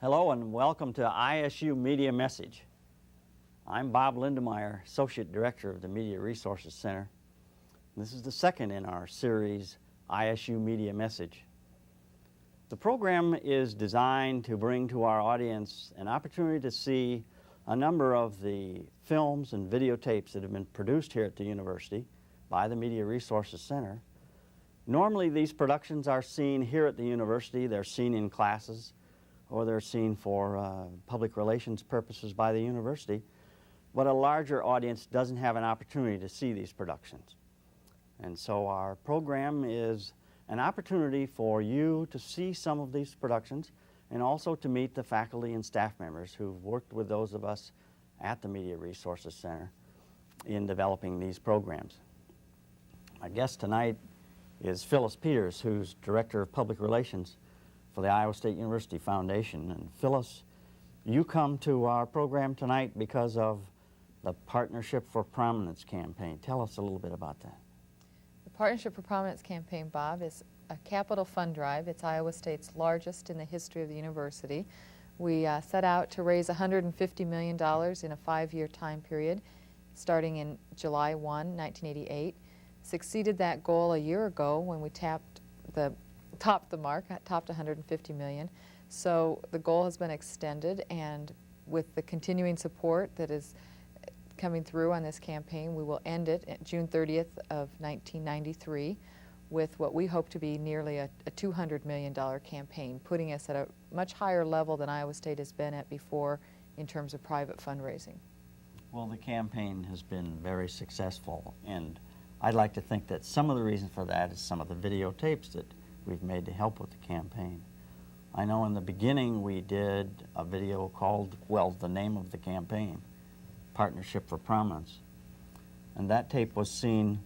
Hello and welcome to ISU Media Message. I'm Bob Lindemeyer, Associate Director of the Media Resources Center. This is the second in our series, ISU Media Message. The program is designed to bring to our audience an opportunity to see a number of the films and videotapes that have been produced here at the university by the Media Resources Center. Normally these productions are seen here at the university. They're seen in classes, or they're seen for public relations purposes by the university, but a larger audience doesn't have an opportunity to see these productions. And so our program is an opportunity for you to see some of these productions and also to meet the faculty and staff members who've worked with those of us at the Media Resources Center in developing these programs. My guest tonight is Phyllis Peters, who's Director of Public Relations for the Iowa State University Foundation. And Phyllis, you come to our program tonight because of the Partnership for Prominence campaign. Tell us a little bit about that. The Partnership for Prominence campaign, Bob, is a capital fund drive. It's Iowa State's largest in the history of the university. We set out to raise $150 million in a 5-year time period, starting in July 1, 1988. Succeeded that goal a year ago when we topped the mark, topped $150 million. So the goal has been extended, and with the continuing support that is coming through on this campaign, we will end it at June 30th of 1993 with what we hope to be nearly a $200 million campaign, putting us at a much higher level than Iowa State has been at before in terms of private fundraising. Well, the campaign has been very successful, and I'd like to think that some of the reason for that is some of the videotapes that we've made to help with the campaign. I know in the beginning we did a video called, well, the name of the campaign, Partnership for Prominence. And that tape was seen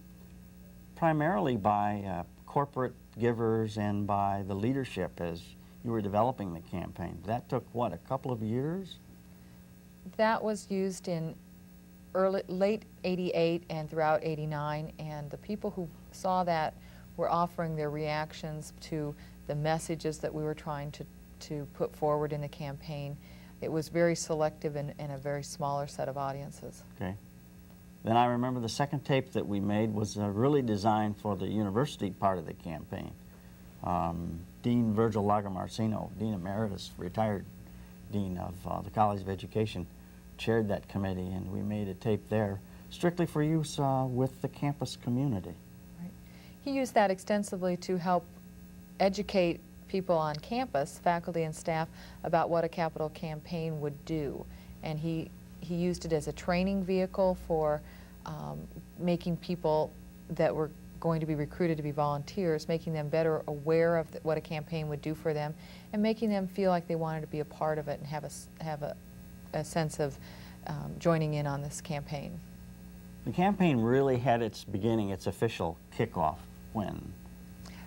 primarily by corporate givers and by the leadership as you were developing the campaign. That took, what, a couple of years? That was used in late '88 and throughout '89, and the people who saw that were offering their reactions to the messages that we were trying to put forward in the campaign. It was very selective and a very smaller set of audiences. Okay. Then I remember the second tape that we made was really designed for the university part of the campaign. Dean Virgil Lagomarsino, Dean Emeritus, retired Dean of the College of Education, chaired that committee, and we made a tape there strictly for use with the campus community. Right. He used that extensively to help educate people on campus, faculty and staff, about what a capital campaign would do. And he used it as a training vehicle for making people that were going to be recruited to be volunteers, making them better aware of what a campaign would do for them, and making them feel like they wanted to be a part of it and have a sense of joining in on this campaign. The campaign really had its beginning, its official kickoff, when?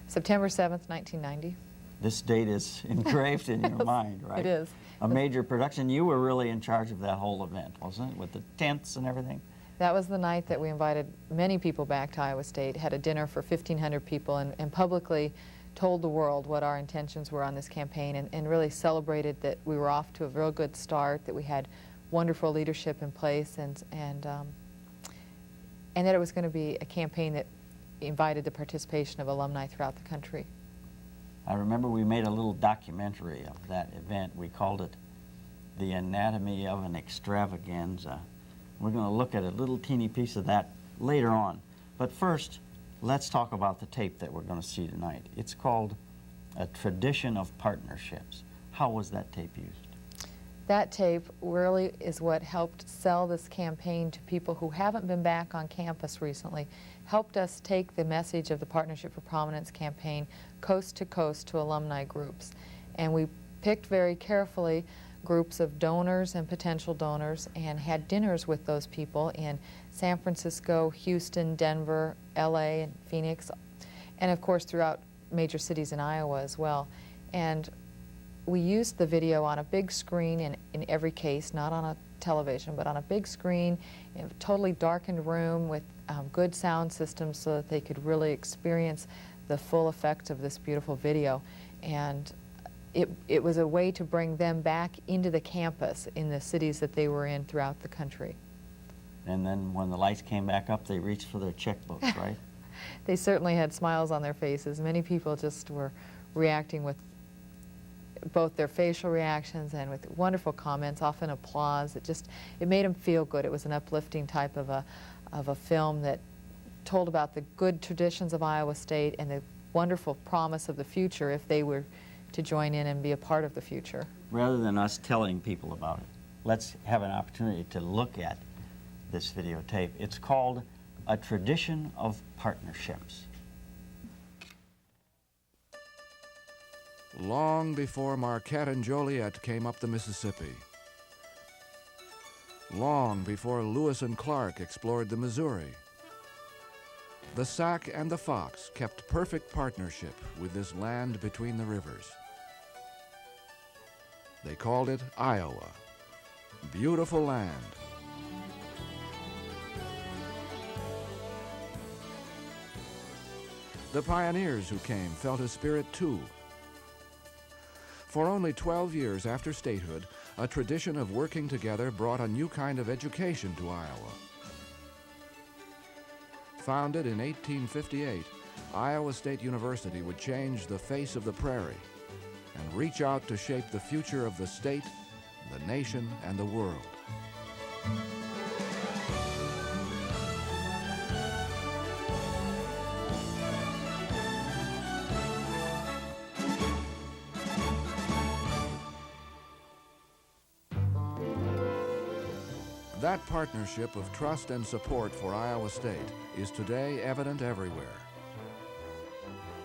September 7th, 1990. This date is engraved in your mind, right? It is. A major production. You were really in charge of that whole event, wasn't it, with the tents and everything? That was the night that we invited many people back to Iowa State, had a dinner for 1,500 people, and publicly told the world what our intentions were on this campaign, and really celebrated that we were off to a real good start, that we had wonderful leadership in place, and that it was going to be a campaign that invited the participation of alumni throughout the country. I remember we made a little documentary of that event. We called it The Anatomy of an Extravaganza. We're going to look at a little teeny piece of that later on. But first, let's talk about the tape that we're going to see tonight. It's called A Tradition of Partnerships. How was that tape used? That tape really is what helped sell this campaign to people who haven't been back on campus recently, helped us take the message of the Partnership for Prominence campaign coast to coast to alumni groups. And we picked very carefully groups of donors and potential donors and had dinners with those people in San Francisco, Houston, Denver, LA, and Phoenix, and of course throughout major cities in Iowa as well. And we used the video on a big screen in every case, not on a television, but on a big screen in a totally darkened room with good sound systems so that they could really experience the full effect of this beautiful video. And it was a way to bring them back into the campus in the cities that they were in throughout the country. And then when the lights came back up, they reached for their checkbooks, right? They certainly had smiles on their faces. Many people just were reacting with both their facial reactions and with wonderful comments, often applause. It made them feel good. It was an uplifting type of a film that told about the good traditions of Iowa State and the wonderful promise of the future if they were to join in and be a part of the future. Rather than us telling people about it, let's have an opportunity to look at this videotape. It's called A Tradition of Partnerships. Long before Marquette and Joliet came up the Mississippi, long before Lewis and Clark explored the Missouri, the Sac and the Fox kept perfect partnership with this land between the rivers. They called it Iowa, beautiful land. The pioneers who came felt a spirit too. For only 12 years after statehood, a tradition of working together brought a new kind of education to Iowa. Founded in 1858, Iowa State University would change the face of the prairie and reach out to shape the future of the state, the nation, and the world. That partnership of trust and support for Iowa State is today evident everywhere.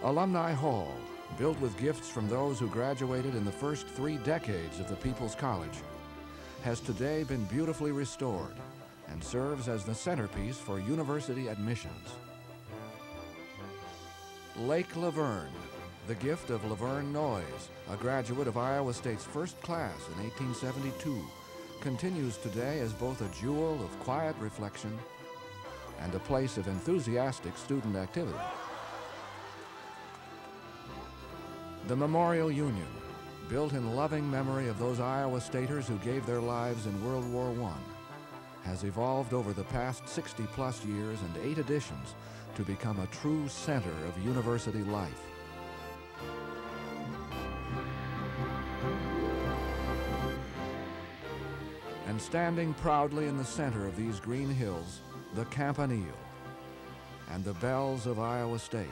Alumni Hall, built with gifts from those who graduated in the first 3 decades of the People's College, has today been beautifully restored and serves as the centerpiece for university admissions. Lake Laverne, the gift of Laverne Noyes, a graduate of Iowa State's first class in 1872, continues today as both a jewel of quiet reflection and a place of enthusiastic student activity. The Memorial Union, built in loving memory of those Iowa Staters who gave their lives in World War I, has evolved over the past 60-plus years and 8 editions to become a true center of university life. And standing proudly in the center of these green hills, the Campanile and the bells of Iowa State.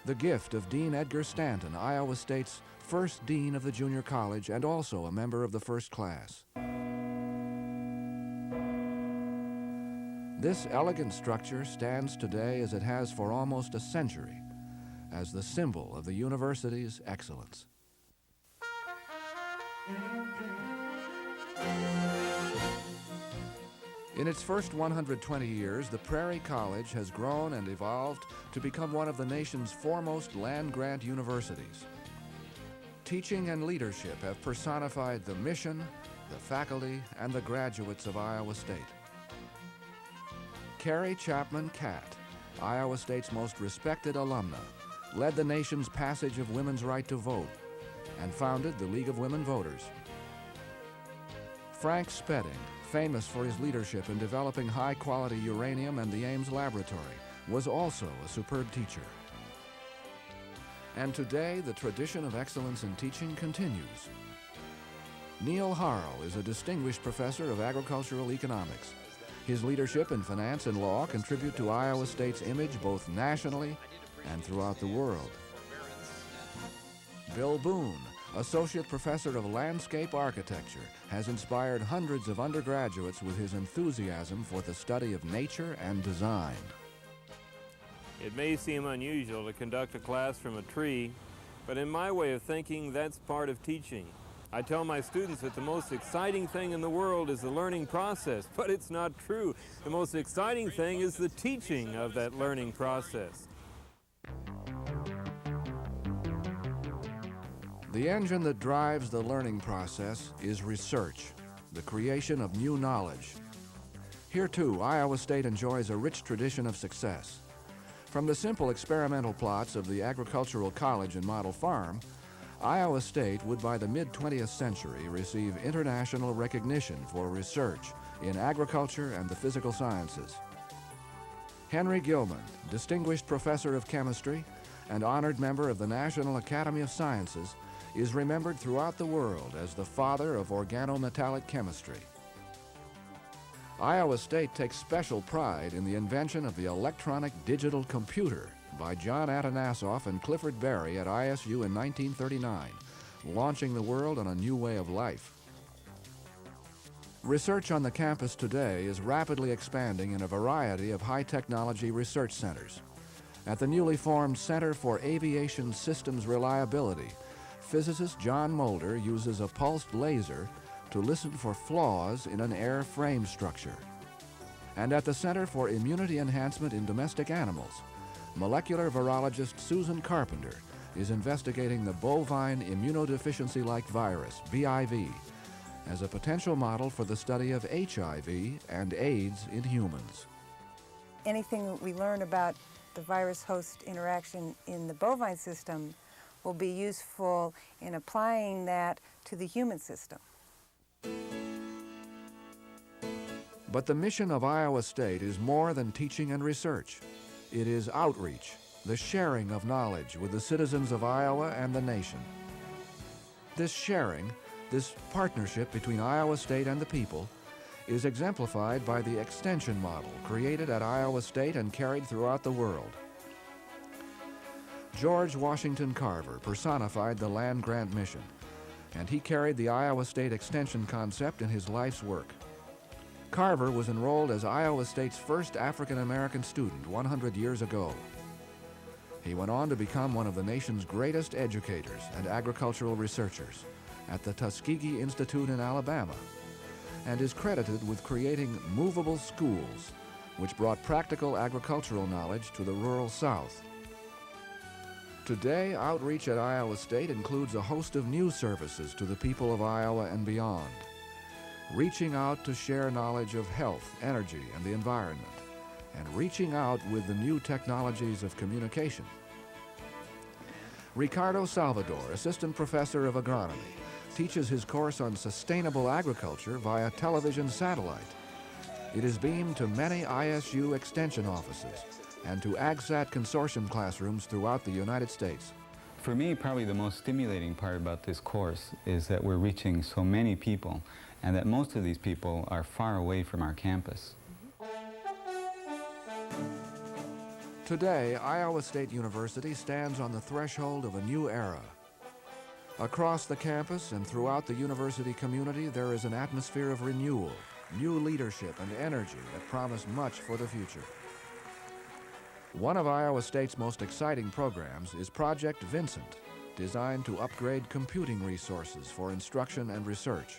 The gift of Dean Edgar Stanton, Iowa State's first dean of the junior college and also a member of the first class. This elegant structure stands today as it has for almost a century, as the symbol of the university's excellence. In its first 120 years, the Prairie College has grown and evolved to become one of the nation's foremost land-grant universities. Teaching and leadership have personified the mission, the faculty, and the graduates of Iowa State. Carrie Chapman Catt, Iowa State's most respected alumna, led the nation's passage of women's right to vote and founded the League of Women Voters. Frank Spedding, famous for his leadership in developing high-quality uranium and the Ames Laboratory, was also a superb teacher. And today, the tradition of excellence in teaching continues. Neil Harrow is a distinguished professor of agricultural economics. His leadership in finance and law contribute to Iowa State's image both nationally and throughout the world. Bill Boone, Associate Professor of Landscape Architecture, has inspired hundreds of undergraduates with his enthusiasm for the study of nature and design. It may seem unusual to conduct a class from a tree, but in my way of thinking, that's part of teaching. I tell my students that the most exciting thing in the world is the learning process, but it's not true. The most exciting thing is the teaching of that learning process. The engine that drives the learning process is research, the creation of new knowledge. Here, too, Iowa State enjoys a rich tradition of success. From the simple experimental plots of the Agricultural College and Model Farm, Iowa State would by the mid-20th century receive international recognition for research in agriculture and the physical sciences. Henry Gilman, distinguished professor of chemistry and honored member of the National Academy of Sciences, is remembered throughout the world as the father of organometallic chemistry. Iowa State takes special pride in the invention of the electronic digital computer by John Atanasoff and Clifford Berry at ISU in 1939, launching the world on a new way of life. Research on the campus today is rapidly expanding in a variety of high-technology research centers. At the newly formed Center for Aviation Systems Reliability, physicist John Mulder uses a pulsed laser to listen for flaws in an air frame structure. And at the Center for Immunity Enhancement in Domestic Animals, molecular virologist Susan Carpenter is investigating the bovine immunodeficiency-like virus, BIV, as a potential model for the study of HIV and AIDS in humans. Anything that we learn about the virus-host interaction in the bovine system will be useful in applying that to the human system. But the mission of Iowa State is more than teaching and research. It is outreach, the sharing of knowledge with the citizens of Iowa and the nation. This sharing, this partnership between Iowa State and the people, is exemplified by the extension model created at Iowa State and carried throughout the world. George Washington Carver personified the land-grant mission, and he carried the Iowa State extension concept in his life's work. Carver was enrolled as Iowa State's first African-American student 100 years ago. He went on to become one of the nation's greatest educators and agricultural researchers at the Tuskegee Institute in Alabama, and is credited with creating movable schools, which brought practical agricultural knowledge to the rural South. Today, outreach at Iowa State includes a host of new services to the people of Iowa and beyond, reaching out to share knowledge of health, energy, and the environment, and reaching out with the new technologies of communication. Ricardo Salvador, assistant professor of agronomy, teaches his course on sustainable agriculture via television satellite. It is beamed to many ISU extension offices and to AgSat consortium classrooms throughout the United States. For me, probably the most stimulating part about this course is that we're reaching so many people, and that most of these people are far away from our campus. Today, Iowa State University stands on the threshold of a new era. Across the campus and throughout the university community, there is an atmosphere of renewal, new leadership, and energy that promise much for the future. One of Iowa State's most exciting programs is Project Vincent, designed to upgrade computing resources for instruction and research.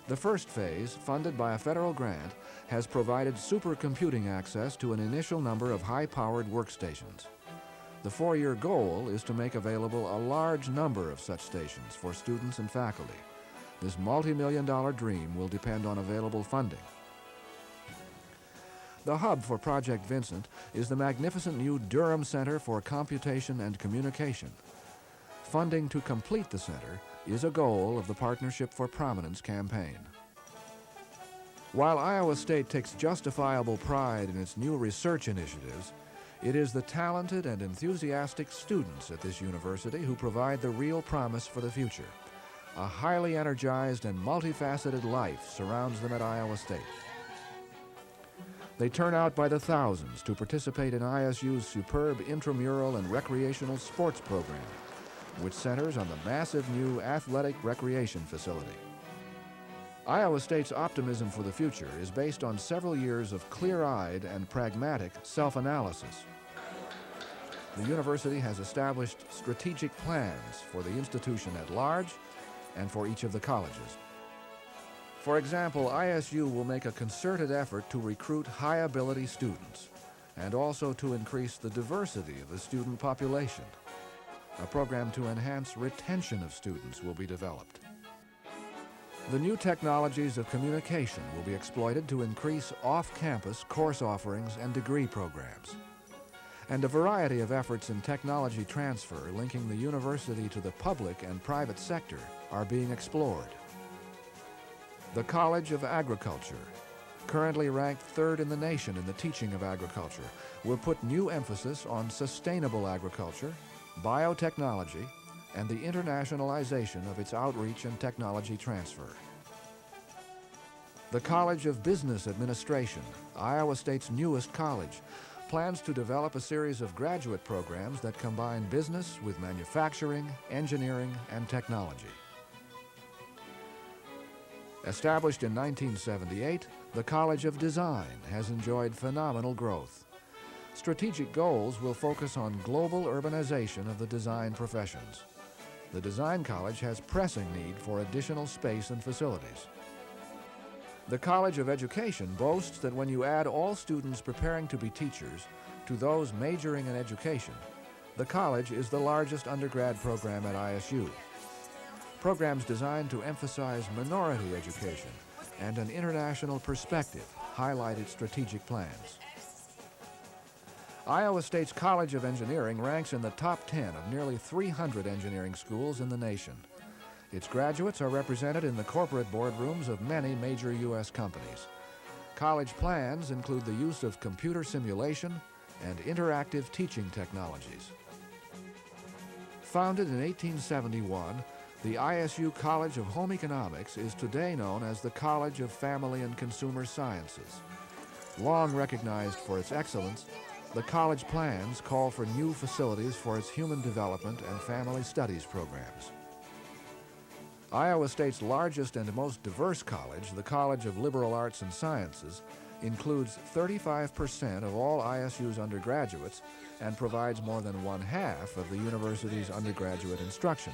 The first phase, funded by a federal grant, has provided supercomputing access to an initial number of high-powered workstations. The four-year goal is to make available a large number of such stations for students and faculty. This multi-million-dollar dream will depend on available funding. The hub for Project Vincent is the magnificent new Durham Center for Computation and Communication. Funding to complete the center is a goal of the Partnership for Prominence campaign. While Iowa State takes justifiable pride in its new research initiatives, it is the talented and enthusiastic students at this university who provide the real promise for the future. A highly energized and multifaceted life surrounds them at Iowa State. They turn out by the thousands to participate in ISU's superb intramural and recreational sports program, which centers on the massive new athletic recreation facility. Iowa State's optimism for the future is based on several years of clear-eyed and pragmatic self-analysis. The university has established strategic plans for the institution at large and for each of the colleges. For example, ISU will make a concerted effort to recruit high-ability students and also to increase the diversity of the student population. A program to enhance retention of students will be developed. The new technologies of communication will be exploited to increase off-campus course offerings and degree programs. and a variety of efforts in technology transfer linking the university to the public and private sector are being explored. The College of Agriculture, currently ranked third in the nation in the teaching of agriculture, will put new emphasis on sustainable agriculture, biotechnology, and the internationalization of its outreach and technology transfer. The College of Business Administration, Iowa State's newest college, plans to develop a series of graduate programs that combine business with manufacturing, engineering, and technology. Established in 1978, the College of Design has enjoyed phenomenal growth. Strategic goals will focus on global urbanization of the design professions. The Design College has pressing need for additional space and facilities. The College of Education boasts that when you add all students preparing to be teachers to those majoring in education, the college is the largest undergrad program at ISU. Programs designed to emphasize minority education and an international perspective highlight its strategic plans. Iowa State's College of Engineering ranks in the top 10 of nearly 300 engineering schools in the nation. Its graduates are represented in the corporate boardrooms of many major U.S. companies. College plans include the use of computer simulation and interactive teaching technologies. Founded in 1871, the ISU College of Home Economics is today known as the College of Family and Consumer Sciences. Long recognized for its excellence, the college plans call for new facilities for its human development and family studies programs. Iowa State's largest and most diverse college, the College of Liberal Arts and Sciences, includes 35% of all ISU's undergraduates and provides more than one-half of the university's undergraduate instruction.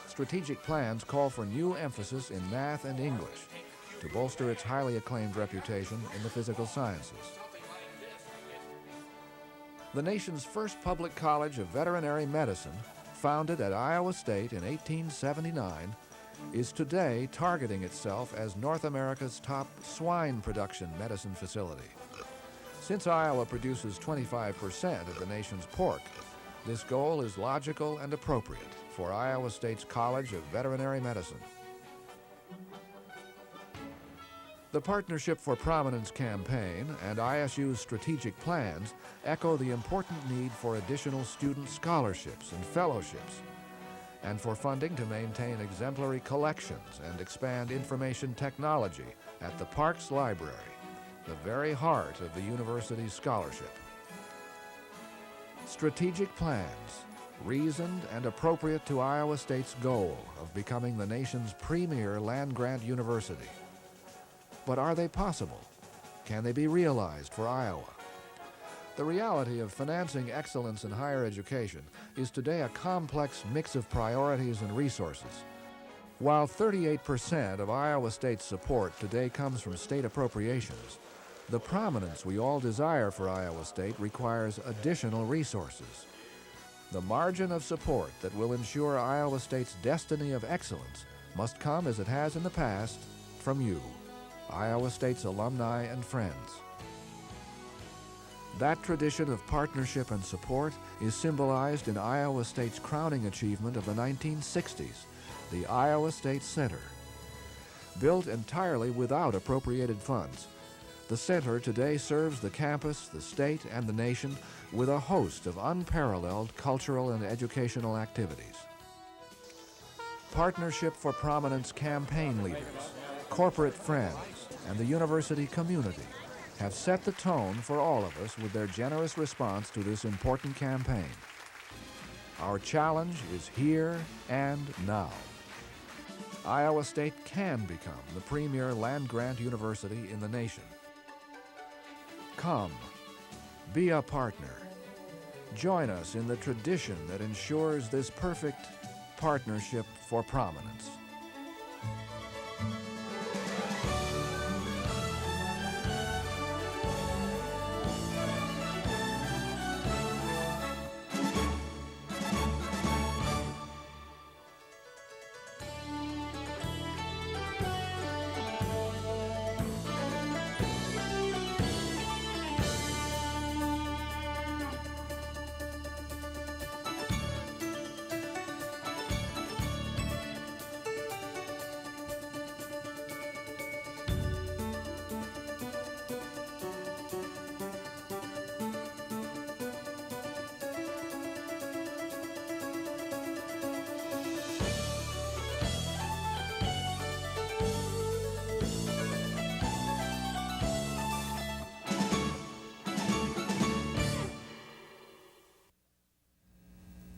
Strategic plans call for new emphasis in math and English to bolster its highly acclaimed reputation in the physical sciences. The nation's first public college of veterinary medicine, founded at Iowa State in 1879, is today targeting itself as North America's top swine production medicine facility. Since Iowa produces 25% of the nation's pork, this goal is logical and appropriate for Iowa State's College of Veterinary Medicine. The Partnership for Prominence campaign and ISU's strategic plans echo the important need for additional student scholarships and fellowships, and for funding to maintain exemplary collections and expand information technology at the Parks Library, the very heart of the university's scholarship. Strategic plans, reasoned and appropriate to Iowa State's goal of becoming the nation's premier land-grant university. But are they possible? Can they be realized for Iowa? The reality of financing excellence in higher education is today a complex mix of priorities and resources. While 38% of Iowa State's support today comes from state appropriations, the prominence we all desire for Iowa State requires additional resources. The margin of support that will ensure Iowa State's destiny of excellence must come, as it has in the past, from you, Iowa State's alumni and friends. That tradition of partnership and support is symbolized in Iowa State's crowning achievement of the 1960s, the Iowa State Center. Built entirely without appropriated funds, the center today serves the campus, the state, and the nation with a host of unparalleled cultural and educational activities. Partnership for Prominence campaign leaders, corporate friends, and the university community have set the tone for all of us with their generous response to this important campaign. Our challenge is here and now. Iowa State can become the premier land-grant university in the nation. Come, be a partner. Join us in the tradition that ensures this perfect partnership for prominence.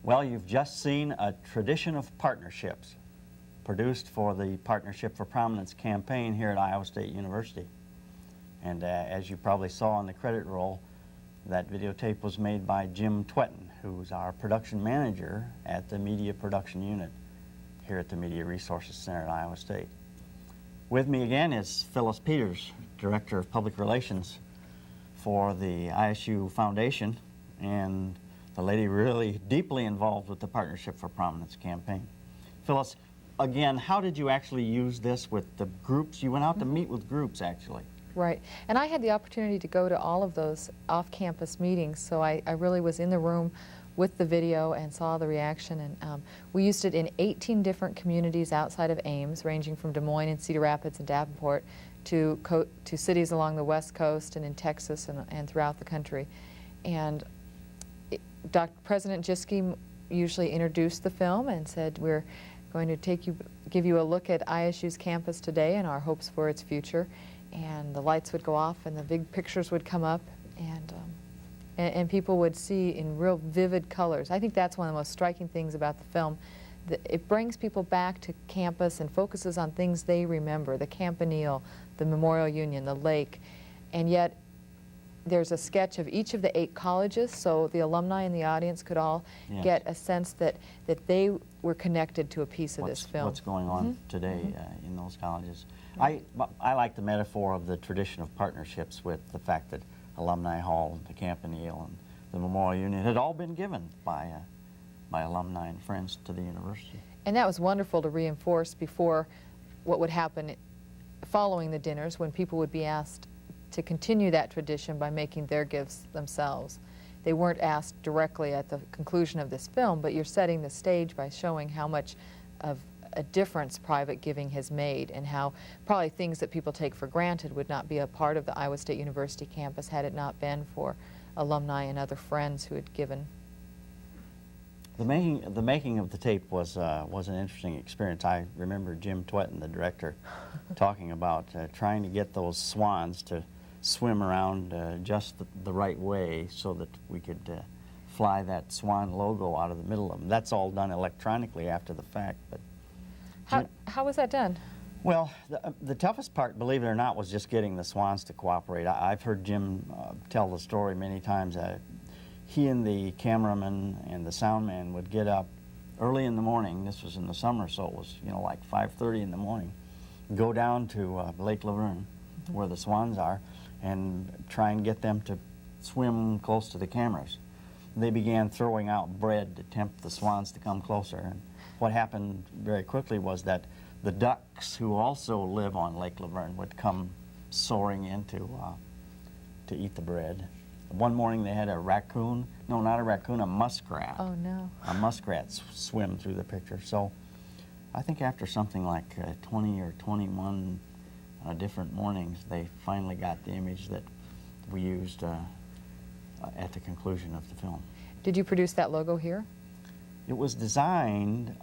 Well, you've just seen a tradition of partnerships produced for the Partnership for Prominence campaign here at Iowa State University. And as you probably saw on the credit roll, that videotape was made by Jim Twetton, who's our production manager at the Media Production Unit here at the Media Resources Center at Iowa State. With me again is Phyllis Peters, Director of Public Relations for the ISU Foundation, and the lady really deeply involved with the Partnership for Prominence campaign. Phyllis, again, how did you actually use this with the groups? You went out to meet with groups, actually. Right. And I had the opportunity to go to all of those off-campus meetings, so I really was in the room with the video and saw the reaction. And we used it in 18 different communities outside of Ames, ranging from Des Moines and Cedar Rapids and Davenport to cities along the West Coast and in Texas and throughout the country. And President Jischke usually introduced the film and said, we're going to give you a look at ISU's campus today and our hopes for its future. And the lights would go off and the big pictures would come up, and people would see in real vivid colors. I think that's one of the most striking things about the film. It brings people back to campus and focuses on things they remember, the Campanile, the Memorial Union, the lake, and yet there's a sketch of each of the 8 colleges, so the alumni in the audience could all get a sense that they were connected to a piece of this film. What's going on today in those colleges. I like the metaphor of the tradition of partnerships with the fact that Alumni Hall, the Campanile, and the Memorial Union had all been given by alumni and friends to the university. And that was wonderful to reinforce before what would happen following the dinners, when people would be asked to continue that tradition by making their gifts themselves. They weren't asked directly at the conclusion of this film, but you're setting the stage by showing how much of a difference private giving has made, and how probably things that people take for granted would not be a part of the Iowa State University campus had it not been for alumni and other friends who had given. The making of the tape was an interesting experience. I remember Jim Twetton, the director, talking about trying to get those swans to swim around just the right way so that we could fly that swan logo out of the middle of them. That's all done electronically after the fact. But how was that done? well, the toughest part, believe it or not, was just getting the swans to cooperate. I've heard Jim tell the story many times. He and the cameraman and the sound man would get up early in the morning. This was in the summer, so it was, you know, like 5:30 in the morning. Go down to Lake Laverne, where the swans are, and try and get them to swim close to the cameras. They began throwing out bread to tempt the swans to come closer. And what happened very quickly was that the ducks, who also live on Lake Laverne, would come soaring in to eat the bread. One morning they had a raccoon, no, not a raccoon, a muskrat. Oh, no. A muskrat swim through the picture. So I think after something like 20 or 21 different mornings, they finally got the image that we used at the conclusion of the film. Did you produce that logo here? It was designed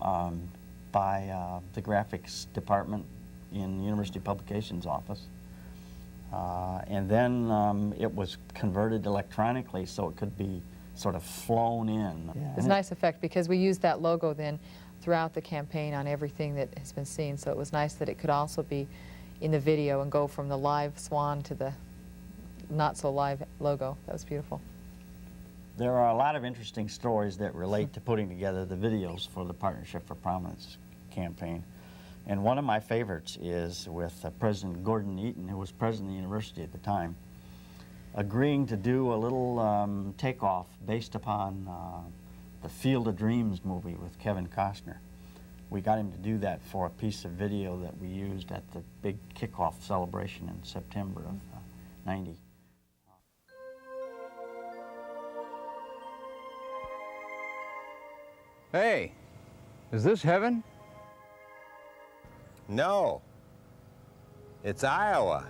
by the graphics department in the University Publications office. And then it was converted electronically so it could be sort of flown in. It's a nice effect because we used that logo then throughout the campaign on everything that has been seen, so it was nice that it could also be in the video and go from the live swan to the not so live logo. That was beautiful. There are a lot of interesting stories that relate to putting together the videos for the Partnership for Prominence campaign. And one of my favorites is with President Gordon Eaton, who was president of the university at the time, agreeing to do a little takeoff based upon the Field of Dreams movie with Kevin Costner. We got him to do that for a piece of video that we used at the big kickoff celebration in September of '90. Hey, is this heaven? No, it's Iowa.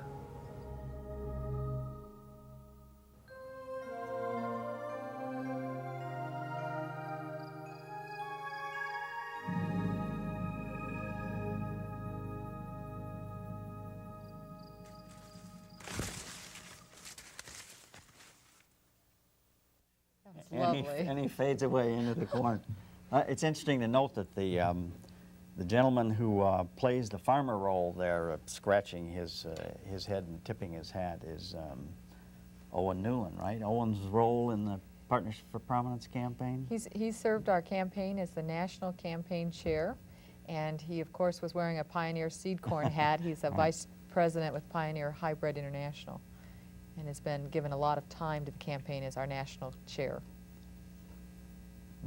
Lovely. And he fades away into the corn. It's interesting to note that the gentleman who plays the farmer role there, scratching his head and tipping his hat, is Owen Newland, right? Owen's role in the Partnership for Prominence campaign? He served our campaign as the national campaign chair, and he, of course, was wearing a Pioneer seed corn hat. He's a vice president with Pioneer Hybrid International and has been given a lot of time to the campaign as our national chair.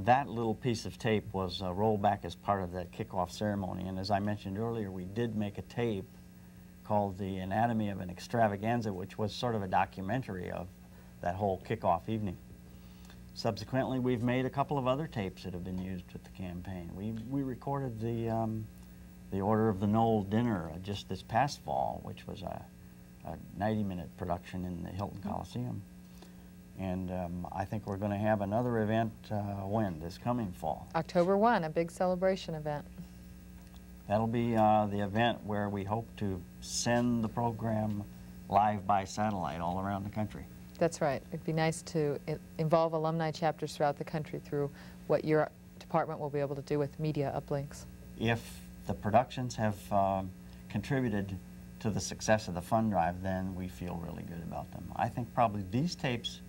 That little piece of tape was rolled back as part of that kickoff ceremony, and as I mentioned earlier, we did make a tape called The Anatomy of an Extravaganza, which was sort of a documentary of that whole kickoff evening. Subsequently, we've made a couple of other tapes that have been used with the campaign. We recorded the Order of the Knoll dinner just this past fall, which was a 90-minute production in the Hilton Coliseum. And I think we're going to have another event this coming fall? October 1, a big celebration event. That'll be the event where we hope to send the program live by satellite all around the country. That's right. It'd be nice to involve alumni chapters throughout the country through what your department will be able to do with media uplinks. If the productions have contributed to the success of the fund drive, then we feel really good about them. I think probably these tapes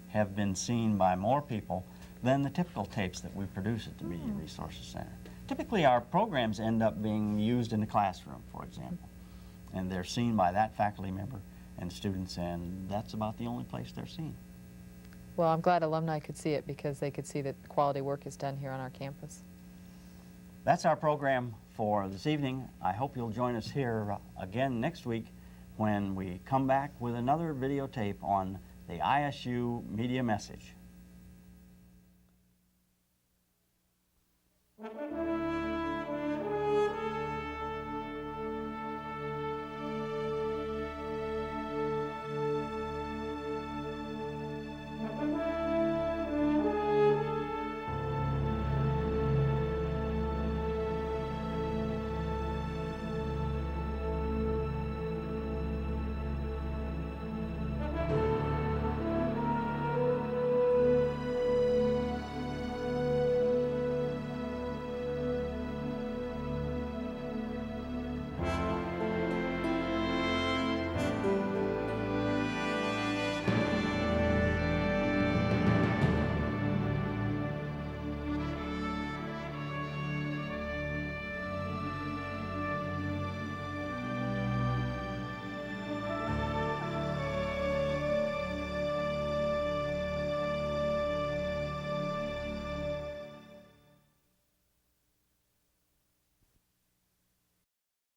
have been seen by more people than the typical tapes that we produce at the Media Resources Center. Typically our programs end up being used in the classroom, for example, and they're seen by that faculty member and students, and that's about the only place they're seen. Well, I'm glad alumni could see it because they could see that quality work is done here on our campus. That's our program for this evening. I hope you'll join us here again next week when we come back with another videotape on the ISU Media Message.